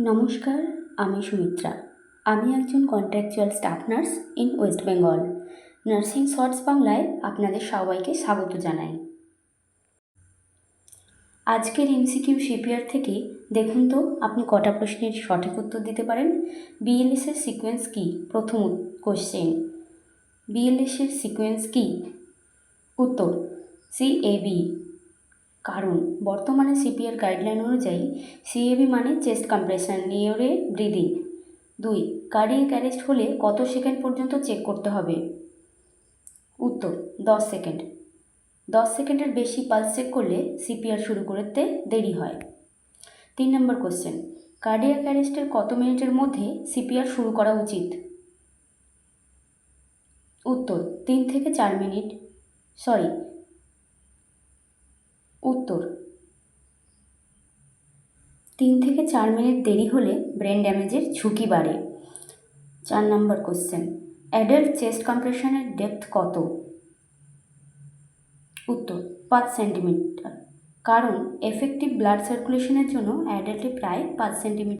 নমস্কার, আমি সুমিত্রা। আমি একজন contractual staff nurse in West Bengal. Nursing shorts বাংলায় আপনাদের সবাইকে স্বাগত জানাই। আজকের এমসিকিউ সিপিআর থেকে দেখুন তো আপনি কটা প্রশ্নের সঠিক উত্তর দিতে পারেন। বিএলএস এর সিকোয়েন্স কী? প্রথম কোশ্চেন, বিএলএস এর সিকোয়েন্স কী? উত্তর সিএবি। কারণ বর্তমানে সিপিআর গাইডলাইন অনুযায়ী সিএবি মানে চেস্ট কম্প্রেশন, নিওরে ব্রিদিং। 2. কার্ডিয়াক অ্যারেস্ট হলে কত সেকেন্ড পর্যন্ত চেক করতে হবে? উত্তর 10 সেকেন্ড। 10 সেকেন্ডের বেশি পালস চেক করলে সিপিআর শুরু করতে দেরি হয়। 3 নম্বর কোশ্চেন, কার্ডিয়াক অ্যারেস্টের কত মিনিটের মধ্যে সিপিআর শুরু করা উচিত? উত্তর 3 থেকে 4 মিনিট। উত্তর 3 থেকে 4 মিনিট দেরি হলে ব্রেন ড্যামেজের ঝুঁকি বাড়ে। 4 নম্বর কোশ্চেন, অ্যাডাল্ট চেস্ট কম্প্রেশনের ডেপথ কত? উত্তর 5 সেন্টিমিটার। কারণ এফেক্টিভ ব্লাড সার্কুলেশনের জন্য অ্যাডাল্টে প্রায় 5 সেন্টিমিটার